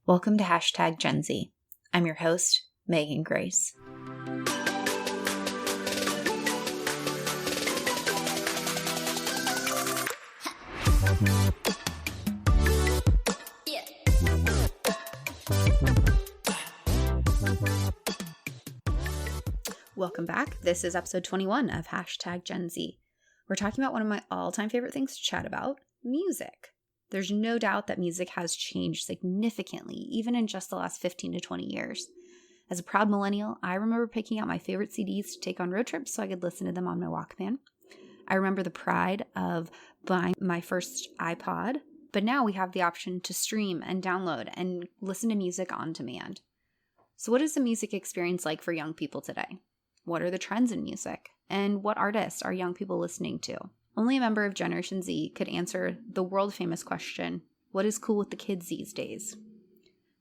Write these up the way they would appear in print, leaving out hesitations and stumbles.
Welcome to Hashtag Gen Z. I'm your host, Megan Grace. Welcome back. This is episode 21 of Hashtag Gen Z. We're talking about one of my all-time favorite things to chat about, music. There's no doubt that music has changed significantly, even in just the last 15 to 20 years. As a proud millennial, I remember picking out my favorite CDs to take on road trips so I could listen to them on my Walkman. I remember the pride of buying my first iPod, but now we have the option to stream and download and listen to music on demand. So what is the music experience like for young people today? What are the trends in music? And what artists are young people listening to? Only a member of Generation Z could answer the world-famous question, what is cool with the kids these days?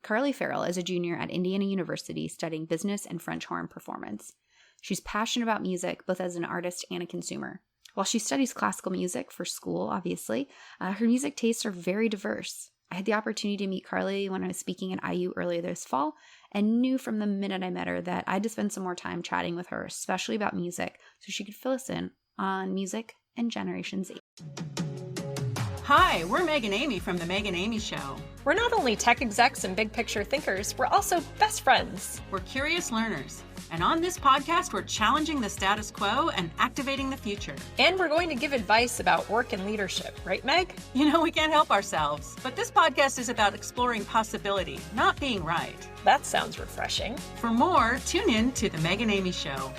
Karli Farrell is a junior at Indiana University studying business and French horn performance. She's passionate about music, both as an artist and a consumer. While she studies classical music for school, obviously, her music tastes are very diverse. I had the opportunity to meet Karli when I was speaking at IU earlier this fall and knew from the minute I met her that I had to spend some more time chatting with her, especially about music, so she could fill us in on music and Generation Z. Hi, we're Meg and Amy from The Meg and Amy Show. We're not only tech execs and big picture thinkers, we're also best friends. We're curious learners. And on this podcast, we're challenging the status quo and activating the future. And we're going to give advice about work and leadership, right, Meg? You know, we can't help ourselves. But this podcast is about exploring possibility, not being right. That sounds refreshing. For more, tune in to The Meg and Amy Show.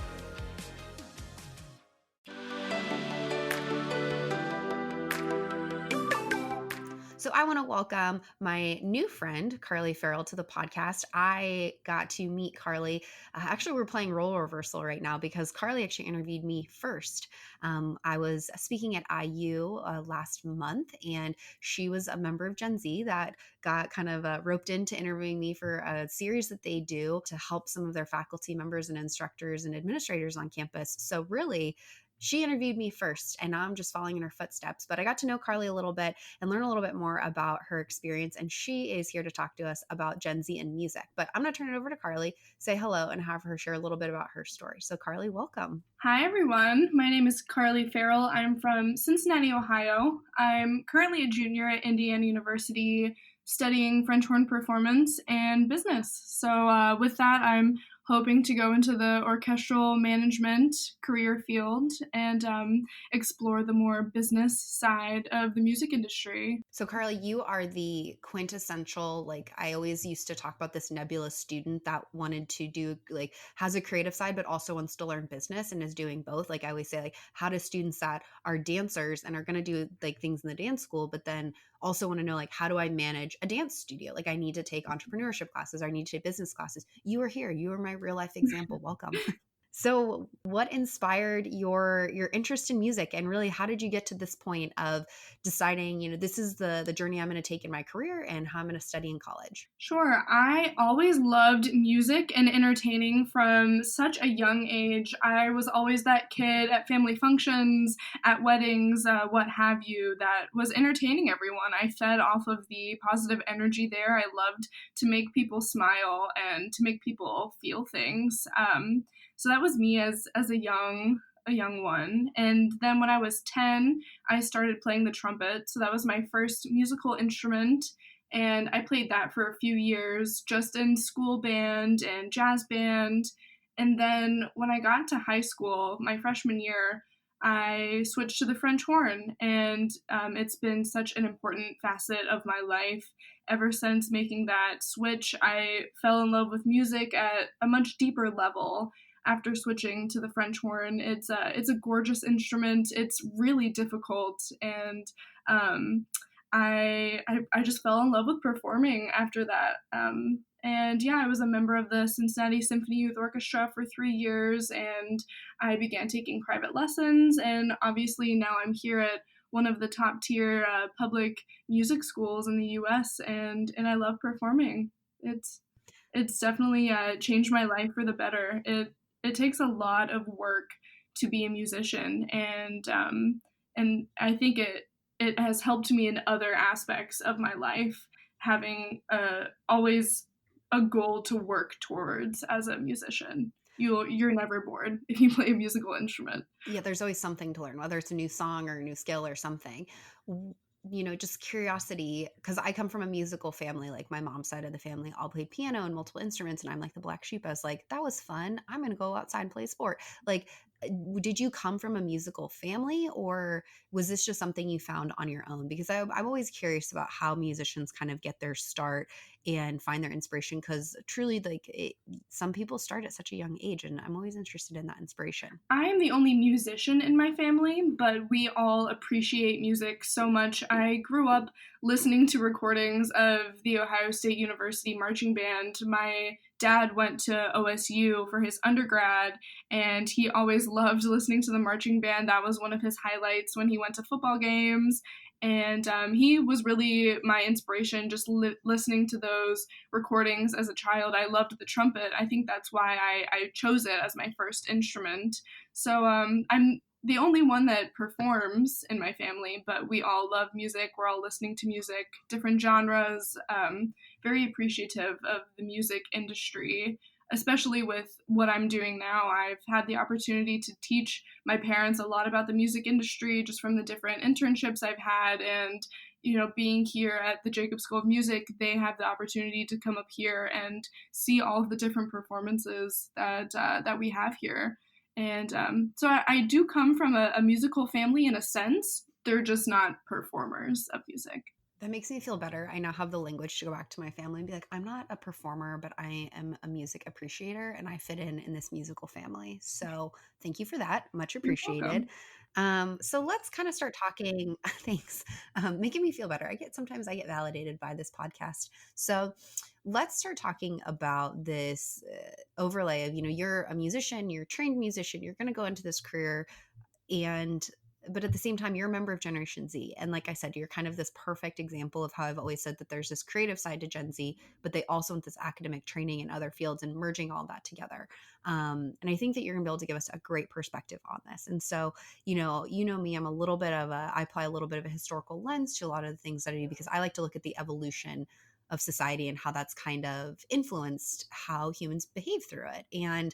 So I want to welcome my new friend, Karli Farrell, to the podcast. I got to meet Karli. Actually, we're playing role reversal right now because Karli actually interviewed me first. I was speaking at IU last month, and she was a member of Gen Z that got kind of roped into interviewing me for a series that they do to help some of their faculty members and instructors and administrators on campus. So really, she interviewed me first, and now I'm just following in her footsteps. But I got to know Karli a little bit and learn a little bit more about her experience, and she is here to talk to us about Gen Z and music. But I'm going to turn it over to Karli, say hello, and have her share a little bit about her story. So Karli, welcome. Hi, everyone. My name is Karli Farrell. I'm from Cincinnati, Ohio. I'm currently a junior at Indiana University studying French horn performance and business. So with that, I'm hoping to go into the orchestral management career field and explore the more business side of the music industry. So Karli, you are the quintessential, I always used to talk about this nebulous student that wanted to do, has a creative side, but also wants to learn business and is doing both. I always say, how do students that are dancers and are going to do things in the dance school, but then also want to know, how do I manage a dance studio? I need to take entrepreneurship classes, or I need to take business classes. You are here. You are my real life example. Welcome. So what inspired your interest in music, and really how did you get to this point of deciding, this is the journey I'm going to take in my career and how I'm going to study in college? Sure. I always loved music and entertaining from such a young age. I was always that kid at family functions, at weddings, what have you, that was entertaining everyone. I fed off of the positive energy there. I loved to make people smile and to make people feel things. So that was me as a young one. And then when I was 10, I started playing the trumpet. So that was my first musical instrument. And I played that for a few years, just in school band and jazz band. And then when I got to high school, my freshman year, I switched to the French horn. And it's been such an important facet of my life. Ever since making that switch, I fell in love with music at a much deeper level. After switching to the French horn, it's a gorgeous instrument. It's really difficult, and I just fell in love with performing after that. And yeah, I was a member of the Cincinnati Symphony Youth Orchestra for 3 years, and I began taking private lessons. And obviously now I'm here at one of the top tier public music schools in the U.S. and I love performing. It's definitely changed my life for the better. It takes a lot of work to be a musician, and I think it has helped me in other aspects of my life, having always a goal to work towards as a musician. You're never bored if you play a musical instrument. Yeah, there's always something to learn, whether it's a new song or a new skill or something. Just curiosity, because I come from a musical family, like my mom's side of the family all played piano and multiple instruments, and I'm like the black sheep. I was like, that was fun. I'm going to go outside and play a sport. Like, did you come from a musical family, or was this just something you found on your own? Because I'm always curious about how musicians kind of get their start and find their inspiration, because truly, like, some people start at such a young age, and I'm always interested in that inspiration. I am the only musician in my family, but we all appreciate music so much. I grew up listening to recordings of the Ohio State University marching band. My dad went to OSU for his undergrad, and he always loved listening to the marching band. That was one of his highlights when he went to football games. And he was really my inspiration, just listening to those recordings as a child. I loved the trumpet. I think that's why I chose it as my first instrument. So I'm the only one that performs in my family, but we all love music. We're all listening to music, different genres, very appreciative of the music industry, especially with what I'm doing now. I've had the opportunity to teach my parents a lot about the music industry just from the different internships I've had. And, being here at the Jacob School of Music, they have the opportunity to come up here and see all of the different performances that we have here. And so I do come from a musical family in a sense. They're just not performers of music. That makes me feel better. I now have the language to go back to my family and be like, I'm not a performer, but I am a music appreciator and I fit in this musical family. So thank you for that. Much You're appreciated. welcome. So let's kind of start talking. Thanks. Making me feel better. Sometimes I get validated by this podcast. So let's start talking about this overlay of, you're a musician, you're a trained musician, you're going to go into this career, but at the same time, you're a member of Generation Z. And like I said, you're kind of this perfect example of how I've always said that there's this creative side to Gen Z, but they also want this academic training in other fields and merging all that together. And I think that you're going to be able to give us a great perspective on this. And so, me, I apply a little bit of a historical lens to a lot of the things that I do, because I like to look at the evolution of society and how that's kind of influenced how humans behave through it. And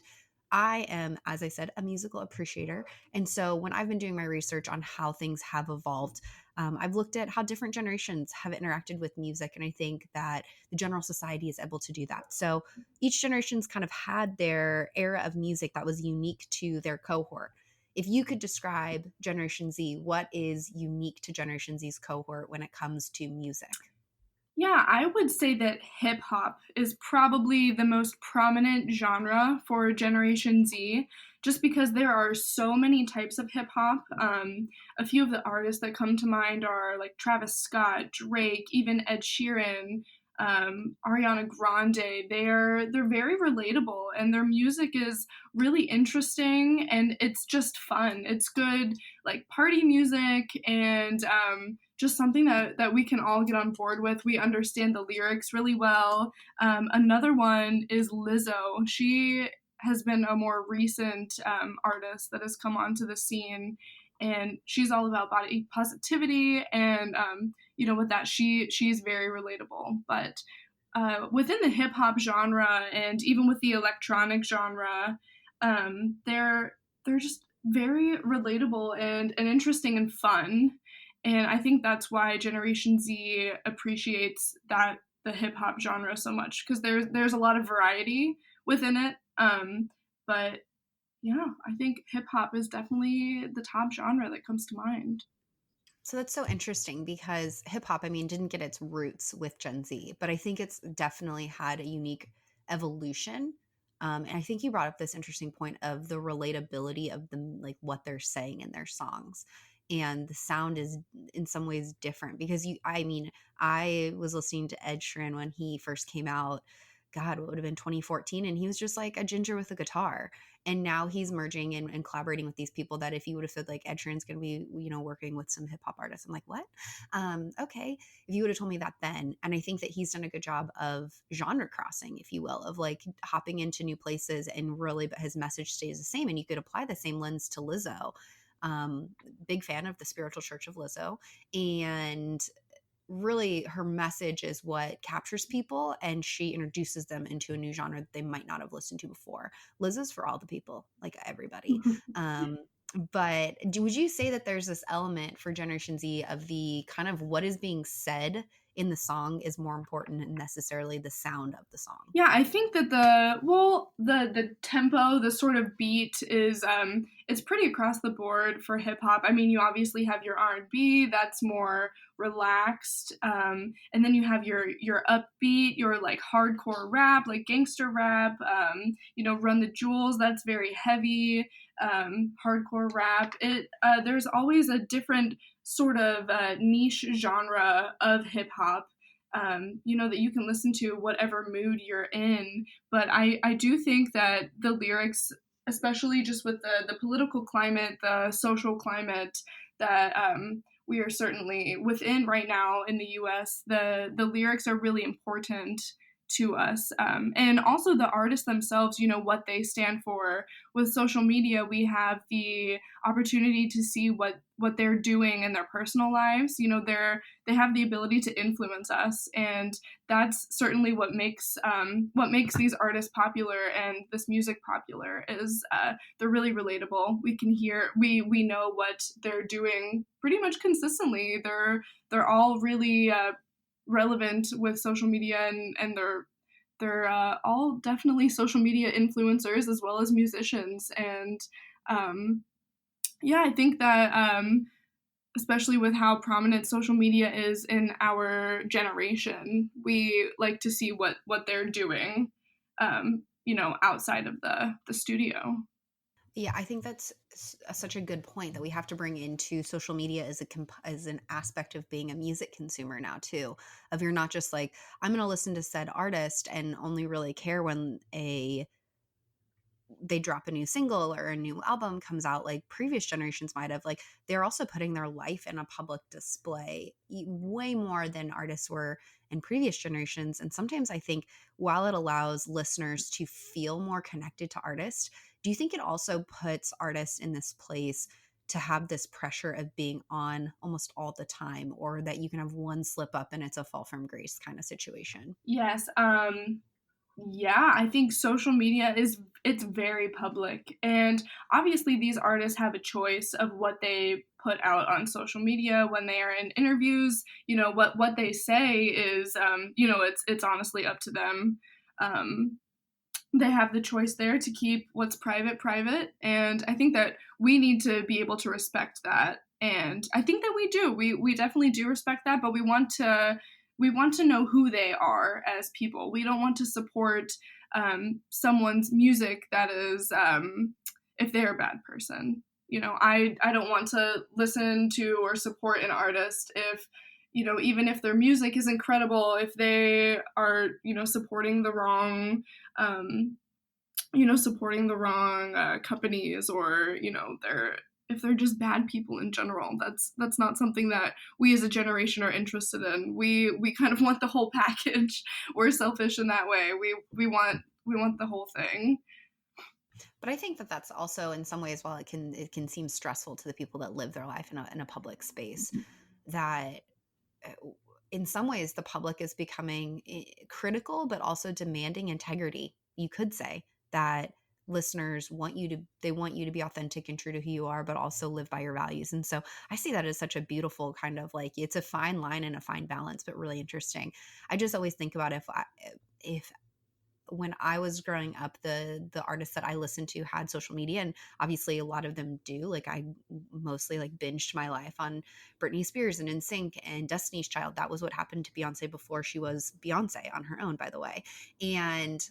I am, as I said, a musical appreciator. And so when I've been doing my research on how things have evolved, I've looked at how different generations have interacted with music. And I think that the general society is able to do that. So each generation's kind of had their era of music that was unique to their cohort. If you could describe Generation Z, what is unique to Generation Z's cohort when it comes to music? Yeah, I would say that hip hop is probably the most prominent genre for Generation Z, just because there are so many types of hip hop. A few of the artists that come to mind are like Travis Scott, Drake, even Ed Sheeran, Ariana Grande. They're very relatable, and their music is really interesting, and it's just fun. It's good, like party music, and just something that we can all get on board with. We understand the lyrics really well. Another one is Lizzo. She has been a more recent artist that has come onto the scene, and she's all about body positivity, and with that, she's very relatable. But within the hip hop genre, and even with the electronic genre, they're just very relatable and interesting and fun. And I think that's why Generation Z appreciates the hip hop genre so much, because there's a lot of variety within it. But yeah, I think hip hop is definitely the top genre that comes to mind. So that's so interesting, because hip hop, didn't get its roots with Gen Z, but I think it's definitely had a unique evolution. And I think you brought up this interesting point of the relatability of them, like what they're saying in their songs. And the sound is in some ways different, because I was listening to Ed Sheeran when he first came out. God, what would have been 2014? And he was just like a ginger with a guitar. And now he's merging and collaborating with these people that if you would have said like Ed Sheeran's going to be, working with some hip hop artists, I'm like, what? Okay. If you would have told me that then. And I think that he's done a good job of genre crossing, if you will, of like hopping into new places, and really, but his message stays the same. And you could apply the same lens to Lizzo. Big fan of the Spiritual Church of Lizzo. And really her message is what captures people, and she introduces them into a new genre that they might not have listened to before. Liz is for all the people, like everybody. But would you say that there's this element for Generation Z of the kind of what is being said in the song is more important than necessarily the sound of the song? Yeah, I think that the tempo, the sort of beat is it's pretty across the board for hip hop. I mean, you obviously have your R&B that's more relaxed, and then you have your upbeat, your like hardcore rap, like gangster rap. Run the Jewels, that's very heavy, hardcore rap. There's always a different sort of niche genre of hip hop, that you can listen to whatever mood you're in. But I do think that the lyrics, especially just with the political climate, the social climate that we are certainly within right now in the US, the lyrics are really important to us. And also the artists themselves, what they stand for. With social media, we have the opportunity to see what they're doing in their personal lives. They have the ability to influence us, and that's certainly what makes these artists popular and this music popular is they're really relatable. We can hear, we know what they're doing pretty much consistently. They're all really relevant with social media, and they're all definitely social media influencers as well as musicians. And I think that especially with how prominent social media is in our generation, we like to see what they're doing, outside of the studio. Yeah, I think that's such a good point that we have to bring into social media as an aspect of being a music consumer now too. Of you're not just like, I'm going to listen to said artist and only really care when they drop a new single or a new album comes out, like previous generations might have. Like they're also putting their life in a public display way more than artists were in previous generations. And sometimes I think while it allows listeners to feel more connected to artists, do you think it also puts artists in this place to have this pressure of being on almost all the time, or that you can have one slip up and it's a fall from grace kind of situation? Yes. Yeah, I think social media it's very public, and obviously these artists have a choice of what they put out on social media when they are in interviews. What they say is it's honestly up to them. They have the choice there to keep what's private, and I think that we need to be able to respect that. And I think that we do. We definitely do respect that, but we want to know who they are as people. We don't want to support someone's music that is if they're a bad person. I don't want to listen to or support an artist if even if their music is incredible, if they are supporting the wrong companies, or if they're just bad people in general. That's not something that we as a generation are interested in. We kind of want the whole package. We're selfish in that way. We want the whole thing. But I think that that's also in some ways, while it can seem stressful to the people that live their life in a public space, that in some ways the public is becoming critical but also demanding integrity. You could say that listeners want you to be authentic and true to who you are, but also live by your values. And so I see that as such a beautiful kind of, like, it's a fine line and a fine balance, but really interesting. I just always think about if when I was growing up, the artists that I listened to had social media, and obviously a lot of them do. Like I mostly like binged my life on Britney Spears and NSYNC and Destiny's Child. That was what happened to Beyonce before she was Beyonce on her own, by the way. And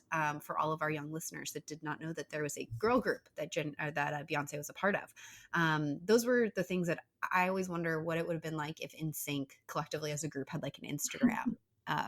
for all of our young listeners that did not know that there was a girl group that Beyonce was a part of, those were the things that I always wonder what it would have been like if NSYNC collectively as a group had like an Instagram.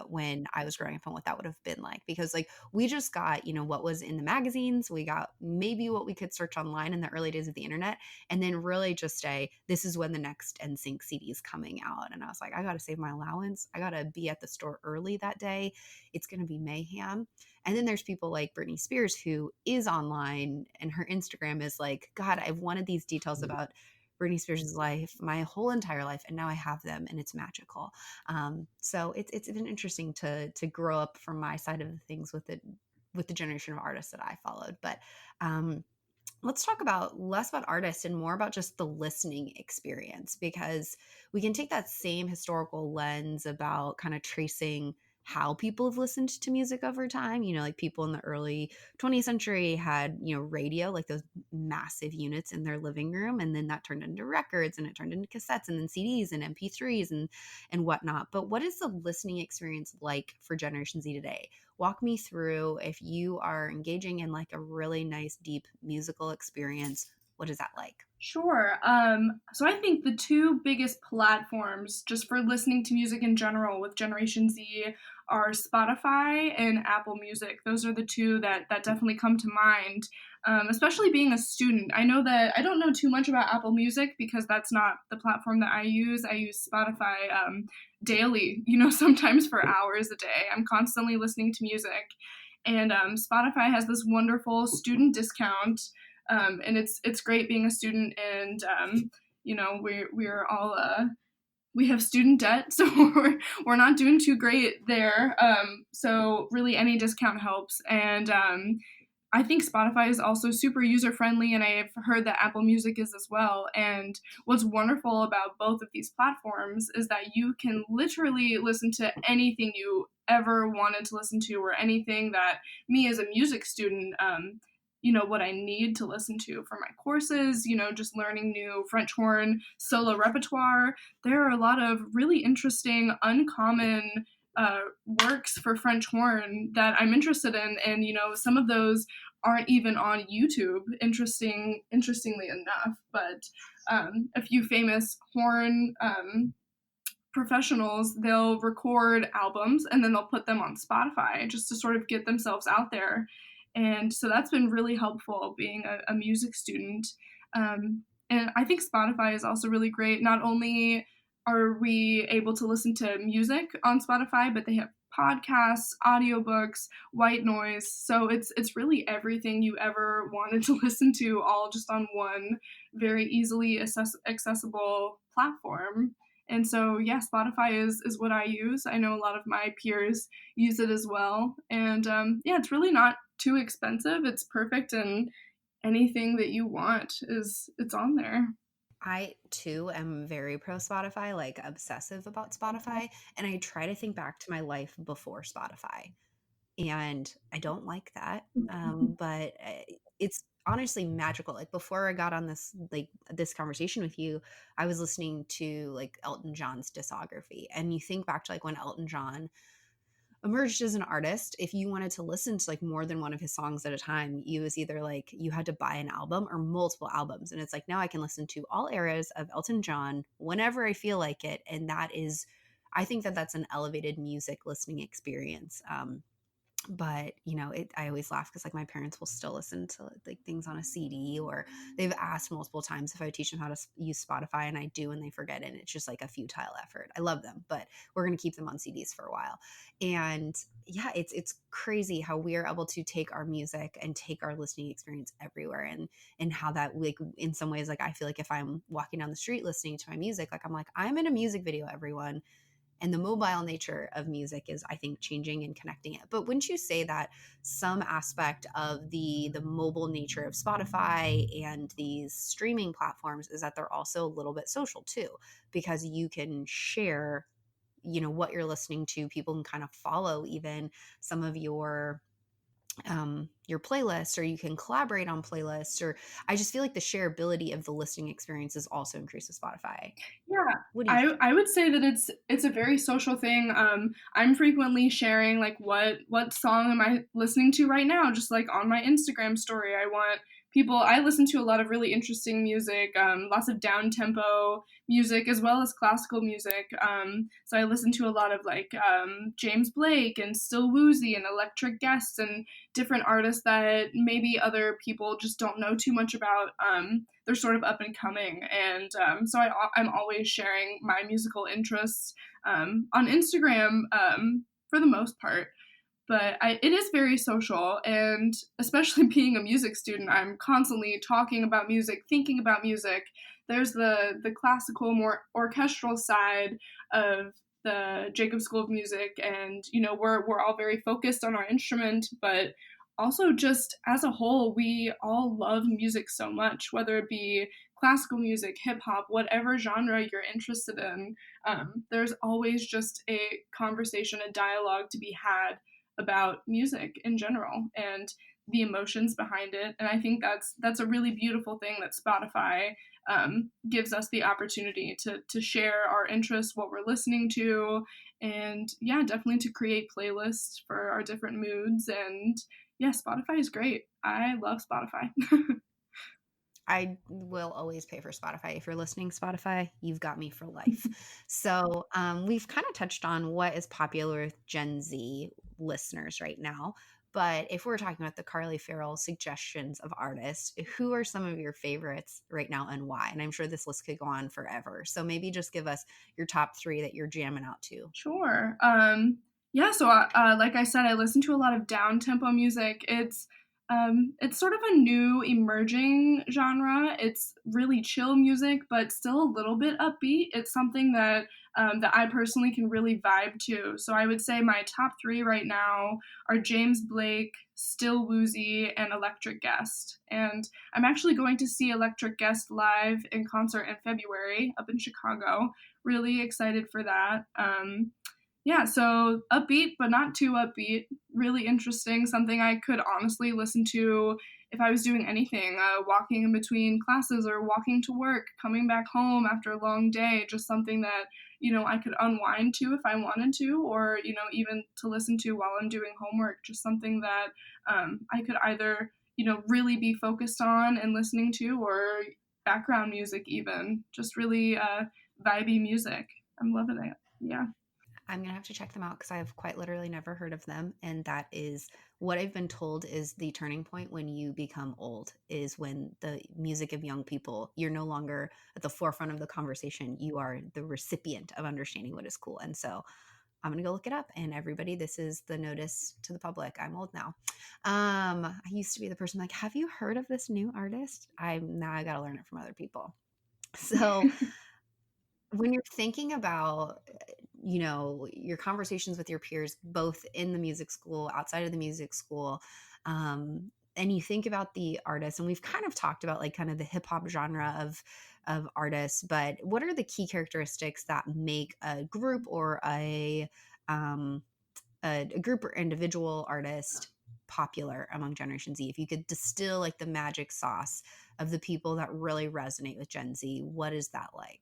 When I was growing up, and what that would have been like, because like we just got, what was in the magazines, we got maybe what we could search online in the early days of the internet, and then really just this is when the next NSYNC CD is coming out. And I was like, I got to save my allowance. I got to be at the store early that day. It's going to be mayhem. And then there's people like Britney Spears, who is online and her Instagram is like, God, I've wanted these details about Britney Spears' life my whole entire life, and now I have them, and it's magical. So it's been interesting to grow up from my side of the things with the generation of artists that I followed. But let's talk about less about artists and more about just the listening experience, because we can take that same historical lens about kind of tracing how people have listened to music over time. Like people in the early 20th century had, radio, like those massive units in their living room. And then that turned into records, and it turned into cassettes, and then CDs and MP3s and whatnot. But what is the listening experience like for Generation Z today? Walk me through, if you are engaging in like a really nice, deep musical experience, what is that like? Sure. So I think the two biggest platforms just for listening to music in general with Generation Z are Spotify and Apple Music. Those are the two that definitely come to mind, especially being a student. I know that I don't know too much about Apple Music because that's not the platform that I use. I use Spotify daily, sometimes for hours a day. I'm constantly listening to music. And Spotify has this wonderful student discount. And it's great being a student, and we're all we have student debt, so we're not doing too great there. So really any discount helps, and I think Spotify is also super user friendly, and I've heard that Apple Music is as well. And what's wonderful about both of these platforms is that you can literally listen to anything you ever wanted to listen to, or anything that me as a music student what I need to listen to for my courses, just learning new French horn solo repertoire. There are a lot of really interesting, uncommon works for French horn that I'm interested in. And, some of those aren't even on YouTube, interestingly enough. But a few famous horn professionals, they'll record albums and then they'll put them on Spotify just to sort of get themselves out there. And so that's been really helpful being a music student. And I think Spotify is also really great. Not only are we able to listen to music on Spotify, but they have podcasts, audiobooks, white noise. So it's really everything you ever wanted to listen to, all just on one very easily accessible platform. And so, yeah, Spotify is what I use. I know a lot of my peers use it as well. And it's really not too expensive. It's perfect, and anything that you want it's on there. I too am very pro Spotify, like obsessive about Spotify. And I try to think back to my life before Spotify. And I don't like that. But it's honestly magical. Like before I got on this conversation with you, I was listening to like Elton John's discography. And you think back to like when Elton John emerged as an artist, if you wanted to listen to like more than one of his songs at a time, you was either like you had to buy an album or multiple albums. And it's like now I can listen to all eras of Elton John whenever I feel like it. And I think that's an elevated music listening experience. But I always laugh because like my parents will still listen to like things on a CD, or they've asked multiple times if I would teach them how to use Spotify, and I do, and they forget it. And it's just like a futile effort. I love them, but we're going to keep them on CDs for a while. And yeah, it's crazy how we are able to take our music and take our listening experience everywhere, and how that, like, in some ways, like I feel like if I'm walking down the street listening to my music, like I'm in a music video, everyone. And the mobile nature of music is, I think, changing and connecting it. But wouldn't you say that some aspect of the mobile nature of Spotify and these streaming platforms is that they're also a little bit social too, because you can share, what you're listening to. People can kind of follow even some of your playlist, or you can collaborate on playlists, or I just feel like the shareability of the listening experience is also increased with Spotify. Yeah, What do you think? I would say that it's a very social thing. I'm frequently sharing like what song am I listening to right now, just like on my Instagram story. I listen to a lot of really interesting music, lots of down tempo music as well as classical music. So I listen to a lot of like James Blake and Still Woozy and Electric Guests and different artists that maybe other people just don't know too much about. They're sort of up and coming, and so I'm always sharing my musical interests on Instagram for the most part. But it is very social, and especially being a music student, I'm constantly talking about music, thinking about music. there's the classical, more orchestral side of the Jacobs School of Music, and we're all very focused on our instrument, but also just as a whole, we all love music so much, whether it be classical music, hip hop, whatever genre you're interested in. There's always just a conversation, a dialogue to be had about music in general and the emotions behind it. And I think that's a really beautiful thing that Spotify gives us the opportunity to share our interests, what we're listening to, and yeah, definitely to create playlists for our different moods. And yeah, Spotify is great. I love Spotify. I will always pay for Spotify. If you're listening, Spotify, you've got me for life. So we've kind of touched on what is popular with Gen Z listeners right now. But if we're talking about the Karli Farrell suggestions of artists, who are some of your favorites right now and why? And I'm sure this list could go on forever. So maybe just give us your top 3 that you're jamming out to. Sure. Yeah, so like I said, I listen to a lot of down tempo music. It's sort of a new emerging genre. It's really chill music, but still a little bit upbeat. It's something that I personally can really vibe to. So I would say my top 3 right now are James Blake, Still Woozy, and Electric Guest. And I'm actually going to see Electric Guest live in concert in February up in Chicago. Really excited for that. Yeah, so upbeat, but not too upbeat. Really interesting. Something I could honestly listen to if I was doing anything, walking in between classes or walking to work, coming back home after a long day. Just something that, I could unwind to if I wanted to, or, even to listen to while I'm doing homework. Just something that I could either, really be focused on and listening to, or background music even. Just really vibey music. I'm loving it. Yeah. I'm going to have to check them out because I've quite literally never heard of them. And that is what I've been told is the turning point when you become old, is when the music of young people, you're no longer at the forefront of the conversation. You are the recipient of understanding what is cool. And so I'm going to go look it up. And everybody, this is the notice to the public. I'm old now. I used to be the person like, have you heard of this new artist? Now I got to learn it from other people. So when you're thinking about, your conversations with your peers, both in the music school, outside of the music school, and you think about the artists, and we've kind of talked about like kind of the hip hop genre of artists, but what are the key characteristics that make a group or a group or individual artist popular among Generation Z? If you could distill like the magic sauce of the people that really resonate with Gen Z, what is that like?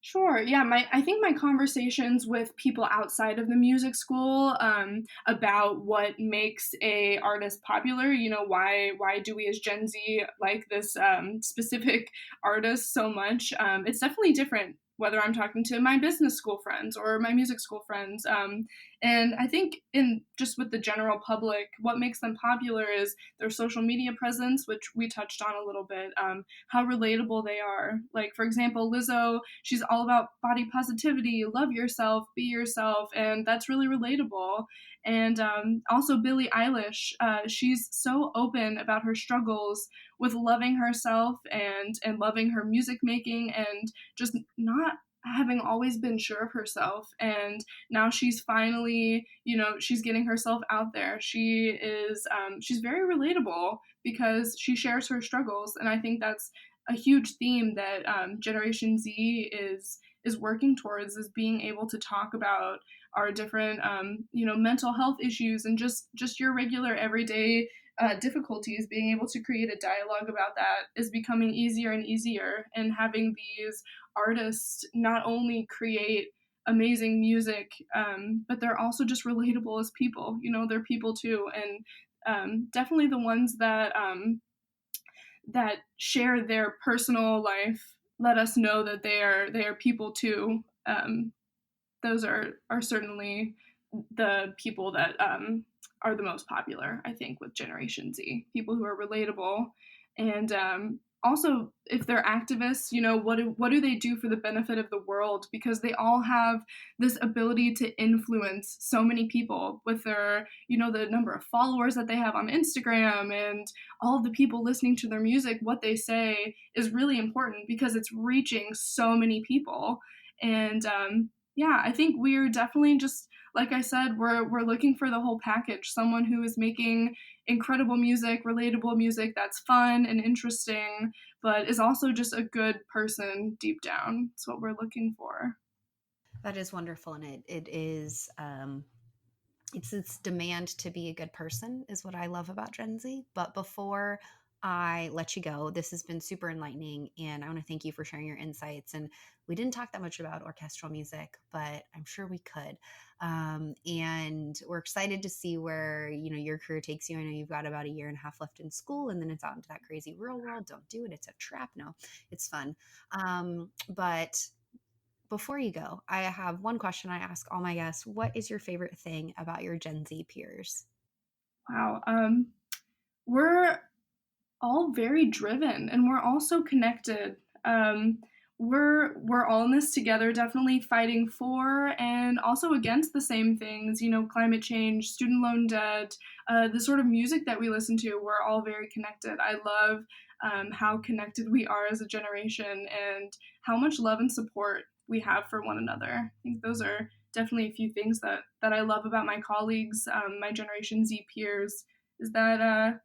Sure. Yeah, I think my conversations with people outside of the music school about what makes a artist popular, why do we as Gen Z like this specific artist so much? It's definitely different whether I'm talking to my business school friends or my music school friends. And I think in just with the general public, what makes them popular is their social media presence, which we touched on a little bit, how relatable they are. Like, for example, Lizzo, she's all about body positivity, love yourself, be yourself, and that's really relatable. And also Billie Eilish, she's so open about her struggles with loving herself and loving her music making, and just not having always been sure of herself. And now she's finally, she's getting herself out there. She's very relatable because she shares her struggles. And I think that's a huge theme that Generation Z is working towards, is being able to talk about our different mental health issues and just your regular everyday difficulties. Being able to create a dialogue about that is becoming easier and easier, and having these artists not only create amazing music, but they're also just relatable as people. They're people too, and definitely the ones that share their personal life let us know that they are people too. Those are certainly the people that are the most popular, I think, with Generation Z. People who are relatable and also, if they're activists, what do they do for the benefit of the world? Because they all have this ability to influence so many people with their, the number of followers that they have on Instagram and all of the people listening to their music. What they say is really important because it's reaching so many people. And I think we're definitely just, like I said, we're looking for the whole package. Someone who is making incredible music, relatable music that's fun and interesting, but is also just a good person deep down. That's what we're looking for. That is wonderful. And it is, it's this demand to be a good person is what I love about Gen Z. But before I let you go, this has been super enlightening, and I want to thank you for sharing your insights. And we didn't talk that much about orchestral music, but I'm sure we could. And we're excited to see where, your career takes you. I know you've got about 1.5 years left in school, and then it's out into that crazy real world. Don't do it. It's a trap. No, it's fun. But before you go, I have one question I ask all my guests. What is your favorite thing about your Gen Z peers? Wow. We're all very driven, and we're all so connected. We're all in this together, definitely fighting for and also against the same things, climate change, student loan debt, the sort of music that we listen to. We're all very connected. I love how connected we are as a generation and how much love and support we have for one another. I think those are definitely a few things that I love about my colleagues, my Generation Z peers, is that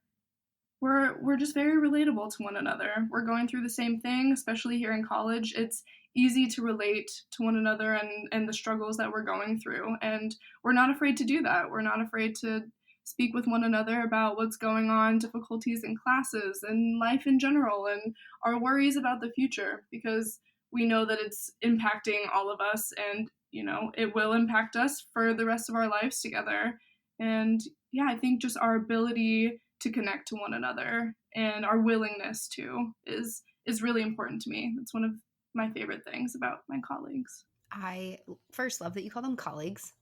we're just very relatable to one another. We're going through the same thing, especially here in college. It's easy to relate to one another and the struggles that we're going through. And we're not afraid to do that. We're not afraid to speak with one another about what's going on, difficulties in classes and life in general, and our worries about the future, because we know that it's impacting all of us, and it will impact us for the rest of our lives together. And I think just our ability to connect to one another and our willingness to is really important to me. It's one of my favorite things about my colleagues. I first love that you call them colleagues.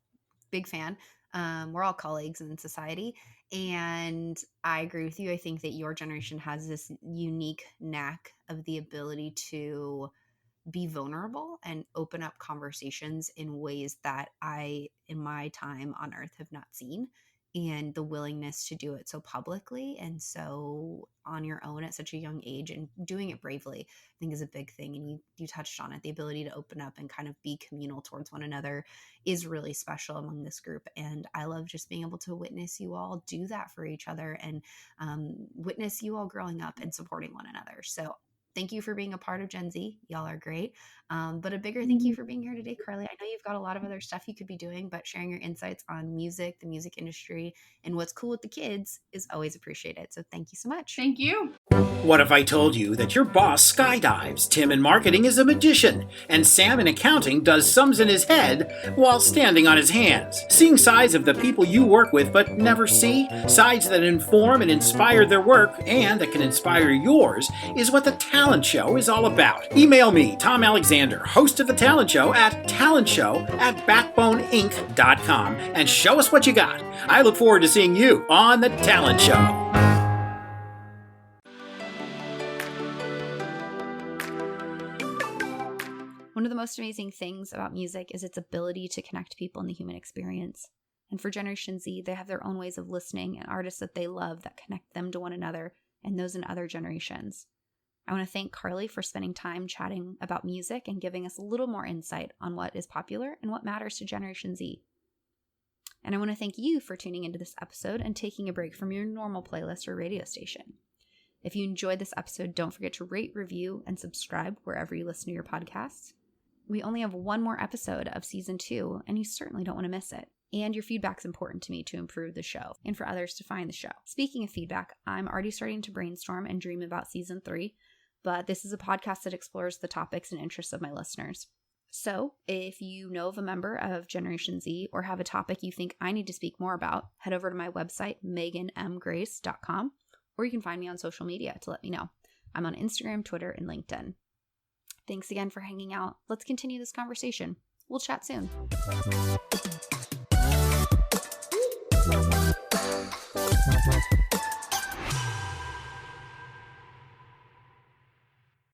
Big fan. We're all colleagues in society. And I agree with you. I think that your generation has this unique knack of the ability to be vulnerable and open up conversations in ways that I, in my time on earth, have not seen. And the willingness to do it so publicly and so on your own at such a young age, and doing it bravely, I think is a big thing. And you touched on it. The ability to open up and kind of be communal towards one another is really special among this group. And I love just being able to witness you all do that for each other, and witness you all growing up and supporting one another. So thank you for being a part of Gen Z. Y'all are great. But a bigger thank you for being here today, Karli. I know you've got a lot of other stuff you could be doing, but sharing your insights on music, the music industry, and what's cool with the kids is always appreciated. So thank you so much. Thank you. What if I told you that your boss skydives, Tim in marketing is a magician, and Sam in accounting does sums in his head while standing on his hands? Seeing sides of the people you work with but never see, sides that inform and inspire their work and that can inspire yours, is what The Talent Show is all about. Email me, Tom Alexander, host of The Talent Show, at talentshow@backboneinc.com, and show us what you got. I look forward to seeing you on The Talent Show. One of the most amazing things about music is its ability to connect people in the human experience. And for Generation Z, they have their own ways of listening and artists that they love that connect them to one another and those in other generations. I want to thank Karli for spending time chatting about music and giving us a little more insight on what is popular and what matters to Generation Z. And I want to thank you for tuning into this episode and taking a break from your normal playlist or radio station. If you enjoyed this episode, don't forget to rate, review, and subscribe wherever you listen to your podcasts. We only have one more episode of season 2, and you certainly don't want to miss it. And your feedback's important to me to improve the show and for others to find the show. Speaking of feedback, I'm already starting to brainstorm and dream about season 3, but this is a podcast that explores the topics and interests of my listeners. So if you know of a member of Generation Z or have a topic you think I need to speak more about, head over to my website, meganmgrace.com, or you can find me on social media to let me know. I'm on Instagram, Twitter, and LinkedIn. Thanks again for hanging out. Let's continue this conversation. We'll chat soon.